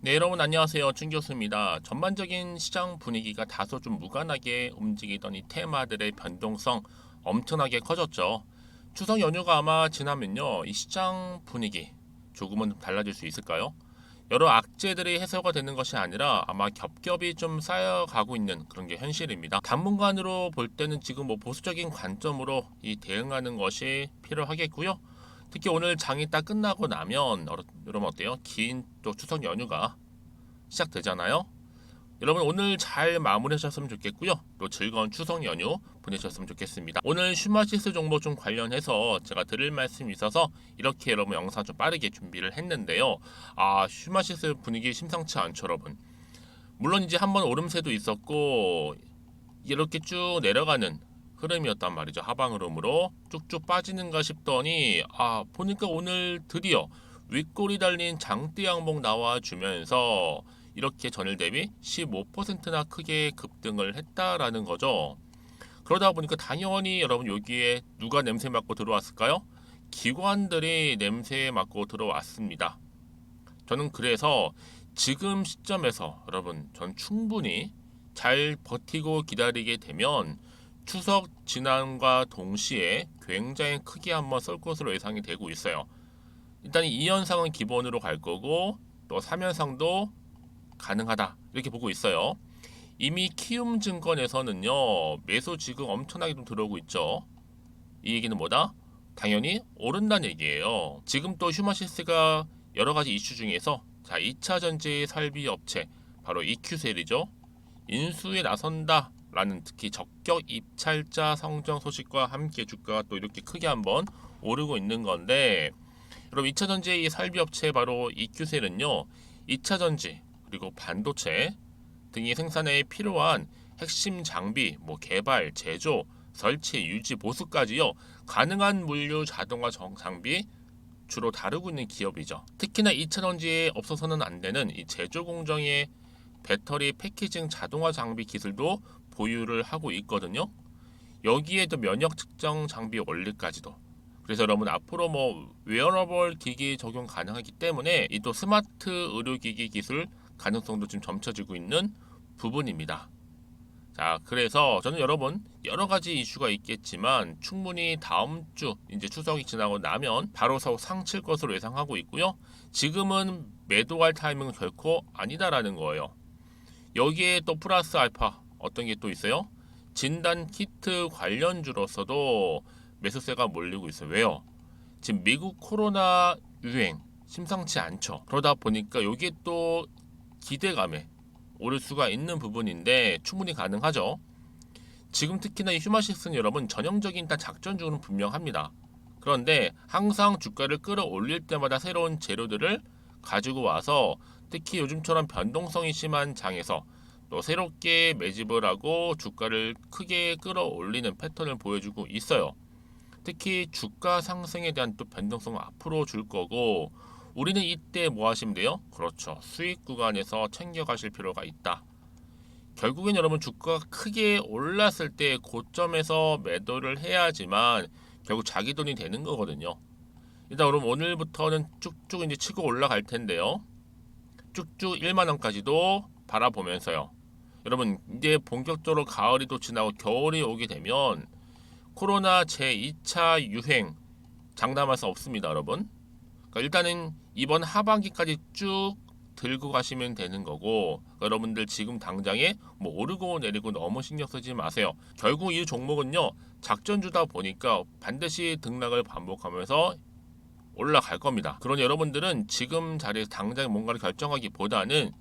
네, 여러분 안녕하세요. 춘 교수입니다. 전반적인 시장 분위기가 다소 좀 무관하게 움직이던 이 테마들의 변동성 엄청나게 커졌죠. 추석 연휴가 아마 지나면요, 이 시장 분위기 조금은 달라질 수 있을까요? 여러 악재들이 해소가 되는 것이 아니라 아마 겹겹이 좀 쌓여가고 있는 그런 게 현실입니다. 당분간으로 볼 때는 지금 뭐 보수적인 관점으로 이 대응하는 것이 필요하겠고요. 특히 오늘 장이 딱 끝나고 나면 여러분 어때요? 긴 또 추석 연휴가 시작되잖아요. 여러분 오늘 잘 마무리하셨으면 좋겠고요. 또 즐거운 추석 연휴 보내셨으면 좋겠습니다. 오늘 슈마시스 정보 좀 관련해서 제가 드릴 말씀이 있어서 이렇게 여러분 영상 좀 빠르게 준비를 했는데요. 슈마시스 분위기 심상치 않죠, 여러분. 물론 이제 한번 오름세도 있었고 이렇게 쭉 내려가는 흐름이었단 말이죠. 하방 흐름으로 쭉쭉 빠지는가 싶더니 보니까 오늘 드디어 윗골이 달린 장대 양봉 나와주면서 이렇게 전일 대비 15%나 크게 급등을 했다라는 거죠. 그러다 보니까 당연히 여러분 여기에 누가 냄새 맡고 들어왔을까요? 기관들이 냄새 맡고 들어왔습니다. 저는 그래서 지금 시점에서 여러분 전 충분히 잘 버티고 기다리게 되면 추석 지남과 동시에 굉장히 크게 한번 쏠 것으로 예상이 되고 있어요. 일단 2연상은 기본으로 갈 거고 또 3연상도 가능하다 이렇게 보고 있어요. 이미 키움증권에서는요 매수 지금 엄청나게 좀 들어오고 있죠. 이 얘기는 뭐다? 당연히 오른다는 얘기예요. 지금 또 휴마시스가 여러 가지 이슈 중에서 2차 전지 설비 업체 바로 EQ셀이죠. 인수에 나선다 라는 특히 적격 입찰자 성장 소식과 함께 주가가 또 이렇게 크게 한번 오르고 있는 건데, 여러분 2차 전지의 이 설비 업체 바로 EQ셀은요 2차 전지 그리고 반도체 등의 생산에 필요한 핵심 장비, 개발, 제조, 설치, 유지, 보수까지요 가능한 물류, 자동화 장비 주로 다루고 있는 기업이죠. 특히나 2차 전지에 없어서는 안 되는 이 제조 공정의 배터리 패키징 자동화 장비 기술도 보유를 하고 있거든요. 여기에 또 면역 측정 장비 원리까지도. 그래서 여러분 앞으로 웨어러블 기기 적용 가능하기 때문에 이 또 스마트 의료기기 기술 가능성도 좀 점쳐지고 있는 부분입니다. 자, 그래서 저는 여러분 여러 가지 이슈가 있겠지만 충분히 다음 주 이제 추석이 지나고 나면 바로 상칠 것으로 예상하고 있고요. 지금은 매도할 타이밍은 결코 아니다라는 거예요. 여기에 또 플러스 알파 어떤 게 또 있어요? 진단 키트 관련주로서도 매수세가 몰리고 있어요. 왜요? 지금 미국 코로나 유행 심상치 않죠. 그러다 보니까 여기에 또 기대감에 오를 수가 있는 부분인데 충분히 가능하죠. 지금 특히나 이 휴마시스는 여러분 전형적인 작전주는 분명합니다. 그런데 항상 주가를 끌어올릴 때마다 새로운 재료들을 가지고 와서 특히 요즘처럼 변동성이 심한 장에서 또 새롭게 매집을 하고 주가를 크게 끌어올리는 패턴을 보여주고 있어요. 특히 주가 상승에 대한 또 변동성을 앞으로 줄 거고, 우리는 이때 뭐 하시면 돼요? 그렇죠. 수익 구간에서 챙겨가실 필요가 있다. 결국엔 여러분 주가가 크게 올랐을 때 고점에서 매도를 해야지만 결국 자기 돈이 되는 거거든요. 일단 여러분 오늘부터는 쭉쭉 이제 치고 올라갈 텐데요. 쭉쭉 1만 원까지도 바라보면서요. 여러분 이제 본격적으로 가을이 또 지나고 겨울이 오게 되면 코로나 제2차 유행 장담할 수 없습니다, 여러분. 그러니까 일단은 이번 하반기까지 쭉 들고 가시면 되는 거고, 여러분들 지금 당장에 오르고 내리고 너무 신경 쓰지 마세요. 결국 이 종목은요 작전주다 보니까 반드시 등락을 반복하면서 올라갈 겁니다. 그러니 여러분들은 지금 자리에서 당장 뭔가를 결정하기보다는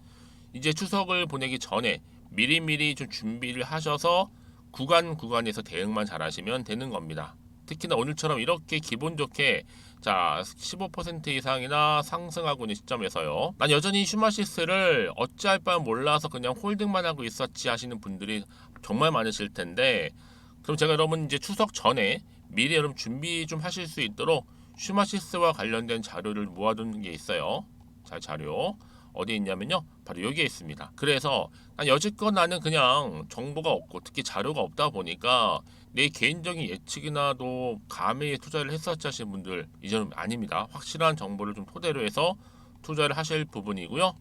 이제 추석을 보내기 전에 미리미리 좀 준비를 하셔서 구간에서 대응만 잘 하시면 되는 겁니다. 특히나 오늘처럼 이렇게 기분 좋게 15% 이상이나 상승하고 있는 시점에서요. 난 여전히 슈마시스를 어찌할 바를 몰라서 그냥 홀딩만 하고 있었지 하시는 분들이 정말 많으실 텐데, 그럼 제가 여러분 이제 추석 전에 미리 여러분 준비 좀 하실 수 있도록 슈마시스와 관련된 자료를 모아둔 게 있어요. 자, 자료 어디 있냐면요 바로 여기에 있습니다. 그래서 여지껏 나는 그냥 정보가 없고 특히 자료가 없다 보니까 내 개인적인 예측이나도 감에 투자를 했었지 하시는 분들 이제는 아닙니다. 확실한 정보를 좀 토대로 해서 투자를 하실 부분이고요.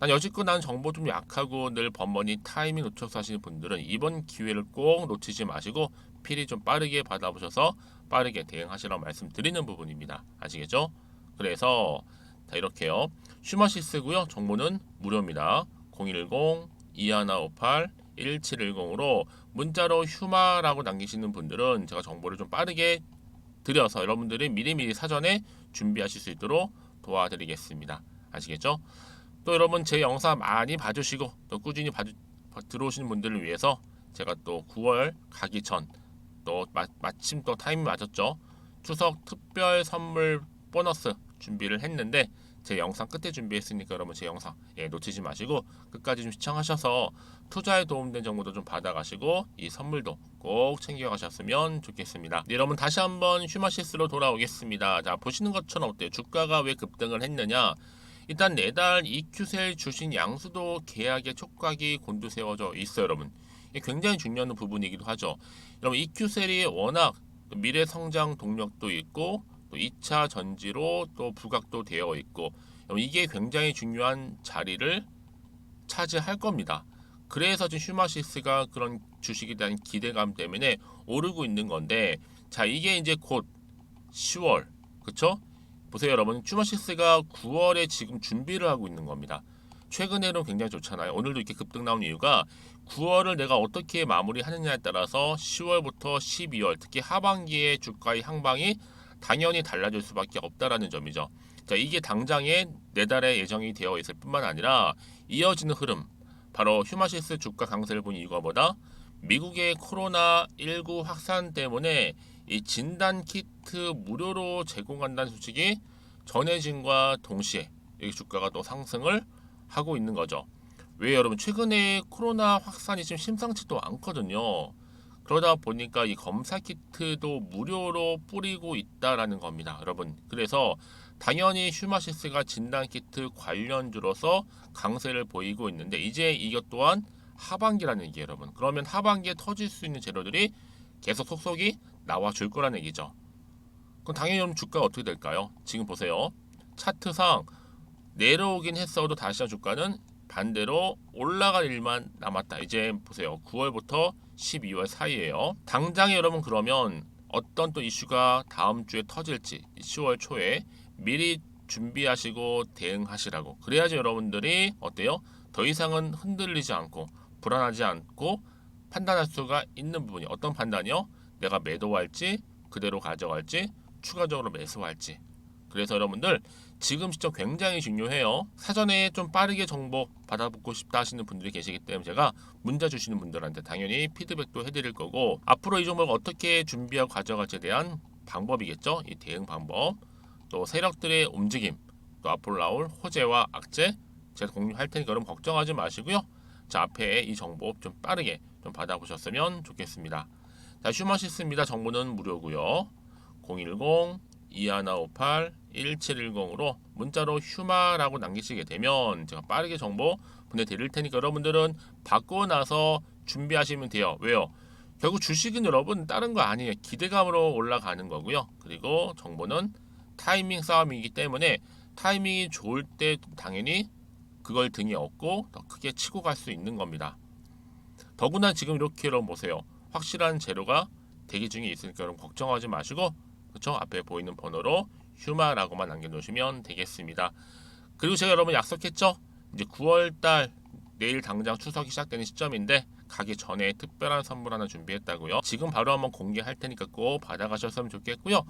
난 여지껏 난 정보 좀 약하고 늘 번번이 타이밍 놓쳐서 하시는 분들은 이번 기회를 꼭 놓치지 마시고 필히 좀 빠르게 받아보셔서 빠르게 대응하시라고 말씀드리는 부분입니다. 아시겠죠? 그래서 자, 이렇게요. 슈마시스고요. 정보는 무료입니다. 010-2158-1710으로 문자로 휴마라고 남기시는 분들은 제가 정보를 좀 빠르게 드려서 여러분들이 미리미리 사전에 준비하실 수 있도록 도와드리겠습니다. 아시겠죠? 또 여러분 제 영상 많이 봐주시고 또 꾸준히 들어오시는 분들을 위해서 제가 또 9월 가기 전 또 마침 또 타이밍 맞았죠. 추석 특별 선물 보너스 준비를 했는데 제 영상 끝에 준비했으니까 여러분 제 영상 놓치지 마시고 끝까지 좀 시청하셔서 투자에 도움된 정보도 좀 받아가시고 이 선물도 꼭 챙겨가셨으면 좋겠습니다. 네, 여러분 다시 한번 휴마시스로 돌아오겠습니다. 자, 보시는 것처럼 어때요? 주가가 왜 급등을 했느냐? 일단 내달 EQ셀 주신 양수도 계약의 촉각이 곤두세워져 있어요, 여러분. 이게 굉장히 중요한 부분이기도 하죠. 여러분 EQ셀이 워낙 미래 성장 동력도 있고 또 2차 전지로 또 부각도 되어 있고 이게 굉장히 중요한 자리를 차지할 겁니다. 그래서 지금 휴마시스가 그런 주식에 대한 기대감 때문에 오르고 있는 건데 자 이게 이제 곧 10월 그쵸? 보세요 여러분 휴마시스가 9월에 지금 준비를 하고 있는 겁니다. 최근에는 굉장히 좋잖아요. 오늘도 이렇게 급등 나온 이유가 9월을 내가 어떻게 마무리하느냐에 따라서 10월부터 12월 특히 하반기의 주가의 향방이 당연히 달라질 수밖에 없다라는 점이죠. 자, 이게 당장에 내달에 예정이 되어 있을 뿐만 아니라 이어지는 흐름, 바로 휴마시스 주가 강세를 본 이유가 뭐다? 미국의 코로나19 확산 때문에 이 진단 키트 무료로 제공한다는 소식이 전해진과 동시에 이 주가가 또 상승을 하고 있는 거죠. 왜 여러분 최근에 코로나 확산이 지금 심상치도 않거든요. 그러다 보니까 이 검사 키트도 무료로 뿌리고 있다라는 겁니다, 여러분. 그래서 당연히 휴마시스가 진단 키트 관련주로서 강세를 보이고 있는데 이제 이것 또한 하반기라는 얘기예요, 여러분. 그러면 하반기에 터질 수 있는 재료들이 계속 속속이 나와 줄 거라는 얘기죠. 그럼 당연히 여러분 주가가 어떻게 될까요? 지금 보세요. 차트상 내려오긴 했어도 다시 주가는 반대로 올라갈 일만 남았다. 이제 보세요. 9월부터 12월 사이에요. 당장에 여러분 그러면 어떤 또 이슈가 다음 주에 터질지 10월 초에 미리 준비하시고 대응하시라고. 그래야지 여러분들이 어때요? 더 이상은 흔들리지 않고 불안하지 않고 판단할 수가 있는 부분이 어떤 판단이요? 내가 매도할지 그대로 가져갈지 추가적으로 매수할지. 그래서 여러분들 지금 시점 굉장히 중요해요. 사전에 좀 빠르게 정보 받아보고 싶다 하시는 분들이 계시기 때문에 제가 문자 주시는 분들한테 당연히 피드백도 해드릴 거고 앞으로 이 종목을 어떻게 준비하고 가져갈지에 대한 방법이겠죠. 이 대응 방법 또 세력들의 움직임 또 앞으로 나올 호재와 악재 제가 공유할 테니까 여러분 걱정하지 마시고요. 자 앞에 이 정보 좀 빠르게 좀 받아보셨으면 좋겠습니다. 자 휴마시스입니다. 정보는 무료고요. 010-2158-1710으로 문자로 휴마라고 남기시게 되면 제가 빠르게 정보 보내드릴 테니까 여러분들은 받고 나서 준비하시면 돼요. 왜요? 결국 주식은 여러분 다른 거 아니에요. 기대감으로 올라가는 거고요. 그리고 정보는 타이밍 싸움이기 때문에 타이밍이 좋을 때 당연히 그걸 등에 업고 더 크게 치고 갈 수 있는 겁니다. 더구나 지금 이렇게 여러분 보세요. 확실한 재료가 대기 중에 있으니까 여러분 걱정하지 마시고 그렇죠? 앞에 보이는 번호로 휴마라고만 남겨놓으시면 되겠습니다. 그리고 제가 여러분 약속했죠? 이제 9월달 내일 당장 추석이 시작되는 시점인데 가기 전에 특별한 선물 하나 준비했다고요. 지금 바로 한번 공개할 테니까 꼭 받아가셨으면 좋겠고요.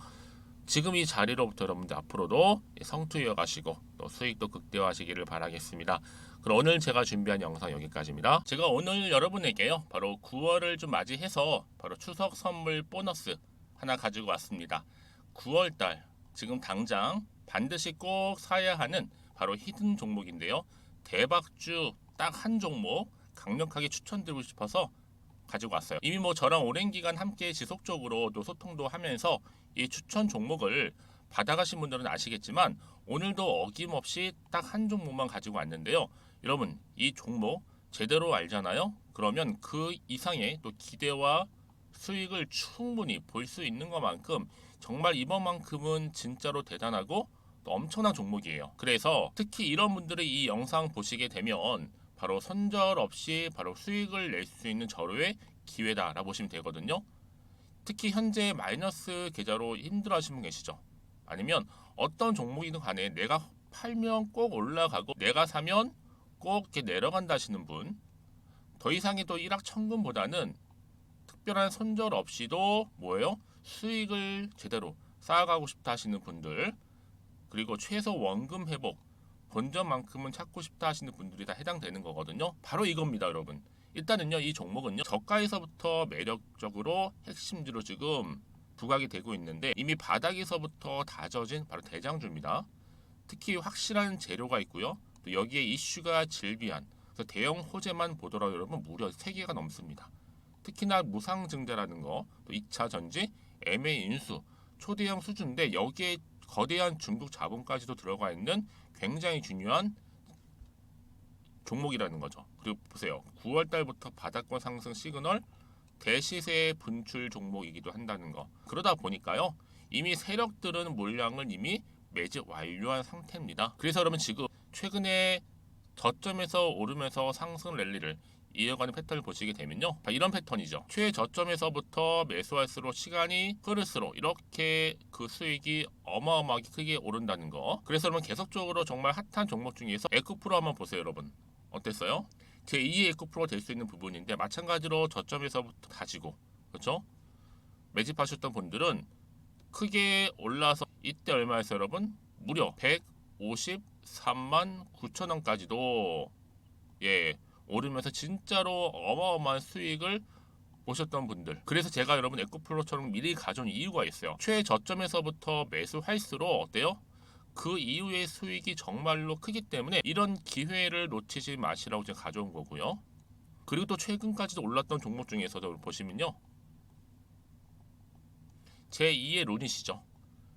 지금 이 자리로부터 여러분들 앞으로도 성투 이어가시고 또 수익도 극대화하시기를 바라겠습니다. 그럼 오늘 제가 준비한 영상 여기까지입니다. 제가 오늘 여러분에게요 바로 9월을 좀 맞이해서 바로 추석 선물 보너스 하나 가지고 왔습니다. 9월달 지금 당장 반드시 꼭 사야 하는 바로 히든 종목인데요. 대박주 딱 한 종목 강력하게 추천드리고 싶어서 가지고 왔어요. 이미 뭐 저랑 오랜 기간 함께 지속적으로 또 소통도 하면서 이 추천 종목을 받아가신 분들은 아시겠지만 오늘도 어김없이 딱 한 종목만 가지고 왔는데요. 여러분 이 종목 제대로 알잖아요. 그러면 그 이상의 또 기대와 수익을 충분히 볼 수 있는 것만큼 정말 이번만큼은 진짜로 대단하고 또 엄청난 종목이에요. 그래서 특히 이런 분들이 이 영상 보시게 되면 바로 손절 없이 바로 수익을 낼 수 있는 절호의 기회다라고 보시면 되거든요. 특히 현재 마이너스 계좌로 힘들어하시는 분 계시죠? 아니면 어떤 종목이든 간에 내가 팔면 꼭 올라가고 내가 사면 꼭 이렇게 내려간다 하시는 분, 더 이상의 또 일확천금보다는 특별한 손절 없이도 뭐예요? 수익을 제대로 쌓아가고 싶다 하시는 분들, 그리고 최소 원금 회복, 본전만큼은 찾고 싶다 하시는 분들이 다 해당되는 거거든요. 바로 이겁니다, 여러분. 일단은요, 이 종목은요, 저가에서부터 매력적으로 핵심지로 지금 부각이 되고 있는데 이미 바닥에서부터 다져진 바로 대장주입니다. 특히 확실한 재료가 있고요. 또 여기에 이슈가 질비한 그래서 대형 호재만 보더라도 여러분 무려 3개가 넘습니다. 특히나 무상증자라는 거, 또 2차 전지, MA 인수, 초대형 수준인데 여기에 거대한 중국 자본까지도 들어가 있는 굉장히 중요한 종목이라는 거죠. 그리고 보세요. 9월 달부터 바닥권 상승 시그널 대시세 분출 종목이기도 한다는 거. 그러다 보니까요. 이미 세력들은 물량을 이미 매집 완료한 상태입니다. 그래서 여러분 지금 최근에 저점에서 오르면서 상승 랠리를 이어가는 패턴을 보시게 되면요. 이런 패턴이죠. 최저점에서부터 매수할수록 시간이 흐를수록 이렇게 그 수익이 어마어마하게 크게 오른다는 거. 그래서 여러분 계속적으로 정말 핫한 종목 중에서 에코프로 한번 보세요, 여러분. 어땠어요? 제2의 에코프로가 될 수 있는 부분인데 마찬가지로 저점에서부터 다지고 그렇죠? 매집하셨던 분들은 크게 올라서 이때 얼마였어요, 여러분? 무려 153만 9천 원까지도 예 오르면서 진짜로 어마어마한 수익을 보셨던 분들. 그래서 제가 여러분 에코프로처럼 미리 가져온 이유가 있어요. 최저점에서부터 매수할수록 어때요? 그 이후의 수익이 정말로 크기 때문에 이런 기회를 놓치지 마시라고 제가 가져온 거고요. 그리고 또 최근까지도 올랐던 종목 중에서도 보시면요. 제2의 론이시죠.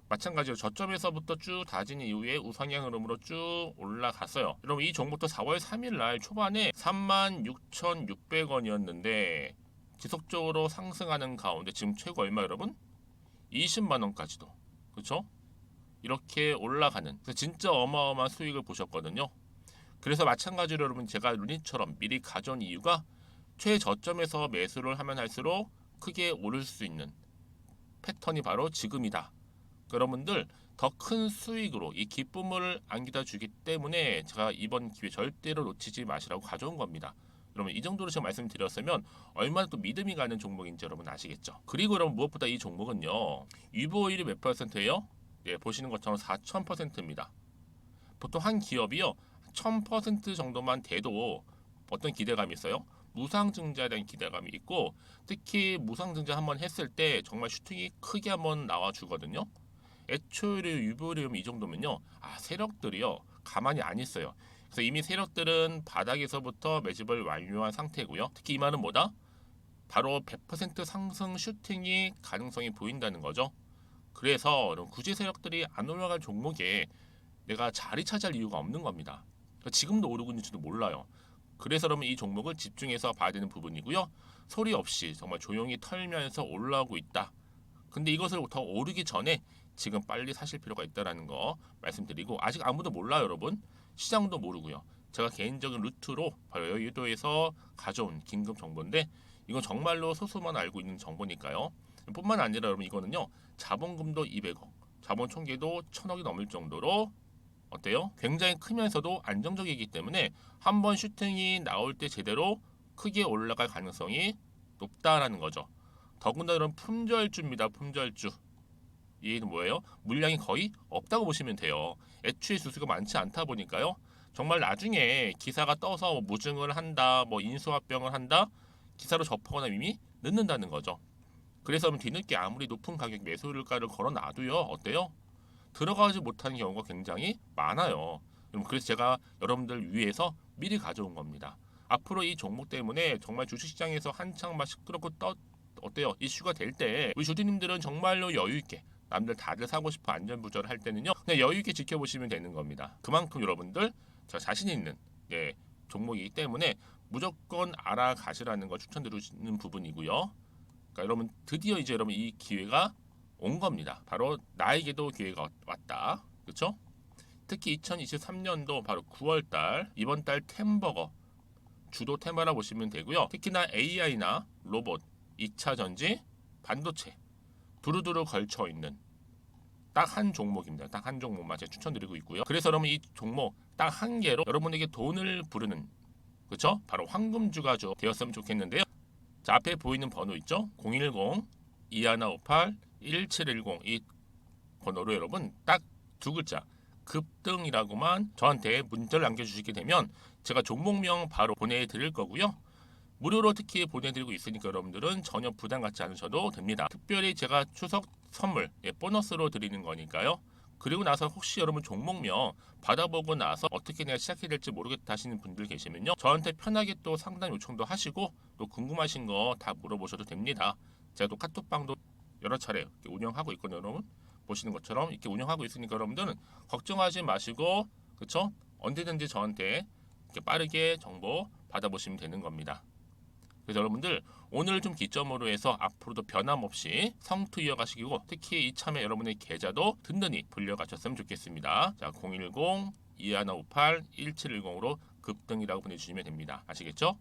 마찬가지로 저점에서부터 쭉 다진 이후에 우상향 흐름으로 쭉 올라갔어요. 여러분 이 종목도 4월 3일 날 초반에 36,600원이었는데 지속적으로 상승하는 가운데 지금 최고 얼마 여러분? 20만 원까지도. 그렇죠? 이렇게 올라가는 진짜 어마어마한 수익을 보셨거든요. 그래서 마찬가지로 여러분 제가 루닛처럼 미리 가져온 이유가 최저점에서 매수를 하면 할수록 크게 오를 수 있는 패턴이 바로 지금이다. 여러분들 더 큰 수익으로 이 기쁨을 안겨다 주기 때문에 제가 이번 기회 절대로 놓치지 마시라고 가져온 겁니다. 여러분 이 정도로 제가 말씀드렸으면 얼마나 또 믿음이 가는 종목인지 여러분 아시겠죠? 그리고 여러분 무엇보다 이 종목은요. 유보율이 몇 %예요? 예, 보시는 것처럼 4,000%입니다. 보통 한 기업이요 1,000% 정도만 돼도 어떤 기대감이 있어요? 무상증자에 대한 기대감이 있고 특히 무상증자 한번 했을 때 정말 슈팅이 크게 한번 나와주거든요. 애초에 유보율이 이 정도면요, 세력들이요 가만히 안 있어요. 그래서 이미 세력들은 바닥에서부터 매집을 완료한 상태고요. 특히 이 말은 뭐다? 바로 100% 상승 슈팅이 가능성이 보인다는 거죠. 그래서 굳이 세력들이 안 올라갈 종목에 내가 자리 차지할 이유가 없는 겁니다. 지금도 오르고 있는지도 몰라요. 그래서 여러분 이 종목을 집중해서 봐야 되는 부분이고요. 소리 없이 정말 조용히 털면서 올라오고 있다. 근데 이것을 더 오르기 전에 지금 빨리 사실 필요가 있다는 거 말씀드리고 아직 아무도 몰라요, 여러분. 시장도 모르고요. 제가 개인적인 루트로 바로 여의도에서 가져온 긴급 정보인데 이건 정말로 소수만 알고 있는 정보니까요. 뿐만 아니라 여러분 이거는요. 자본금도 200억, 자본 총계도 1,000억이 넘을 정도로 어때요? 굉장히 크면서도 안정적이기 때문에 한번 슈팅이 나올 때 제대로 크게 올라갈 가능성이 높다라는 거죠. 더군다나 이런 품절주입니다. 품절주. 이는 뭐예요? 물량이 거의 없다고 보시면 돼요. 애초에 수수가 많지 않다 보니까요. 정말 나중에 기사가 떠서 뭐 무증을 한다, 뭐 인수합병을 한다, 기사로 접하거나 이미 늦는다는 거죠. 그래서 뒤늦게 아무리 높은 가격 매수가를 걸어놔도요. 어때요? 들어가지 못하는 경우가 굉장히 많아요. 그래서 제가 여러분들 위해서 미리 가져온 겁니다. 앞으로 이 종목 때문에 정말 주식시장에서 한창 막 시끄럽고 어때요? 이슈가 될 때 우리 주주님들은 정말로 여유 있게 남들 다들 사고 싶어 안전부절을 할 때는요. 그냥 여유 있게 지켜보시면 되는 겁니다. 그만큼 여러분들 저 자신 있는 종목이기 때문에 무조건 알아가시라는 걸 추천드리는 부분이고요. 그러니까 여러분 드디어 이제 여러분 이 기회가 온 겁니다. 바로 나에게도 기회가 왔다. 그렇죠? 특히 2023년도 바로 9월달 이번 달 템버거 주도 테마라 보시면 되고요. 특히나 AI나 로봇, 2차 전지, 반도체 두루두루 걸쳐 있는 딱 한 종목입니다. 딱 한 종목만 제가 추천드리고 있고요. 그래서 여러분 이 종목 딱 한 개로 여러분에게 돈을 부르는 그렇죠? 바로 황금주가 되었으면 좋겠는데요. 자, 앞에 보이는 번호 있죠? 010-2158-1710 이 번호로 여러분 딱 두 글자 급등이라고만 저한테 문자를 남겨주시게 되면 제가 종목명 바로 보내드릴 거고요. 무료로 특히 보내드리고 있으니까 여러분들은 전혀 부담 갖지 않으셔도 됩니다. 특별히 제가 추석 선물 보너스로 드리는 거니까요. 그리고 나서 혹시 여러분 종목명 받아보고 나서 어떻게 내가 시작해야 될지 모르겠다 하시는 분들 계시면요. 저한테 편하게 또 상담 요청도 하시고 또 궁금하신 거 다 물어보셔도 됩니다. 제가 또 카톡방도 여러 차례 이렇게 운영하고 있거든요. 여러분 보시는 것처럼 이렇게 운영하고 있으니까 여러분들은 걱정하지 마시고 그쵸? 언제든지 저한테 이렇게 빠르게 정보 받아보시면 되는 겁니다. 그래서 여러분들 오늘 좀 기점으로 해서 앞으로도 변함없이 성투 이어가시고 특히 이참에 여러분의 계좌도 든든히 불려가셨으면 좋겠습니다. 자, 010-2158-1710으로 급등이라고 보내주시면 됩니다. 아시겠죠?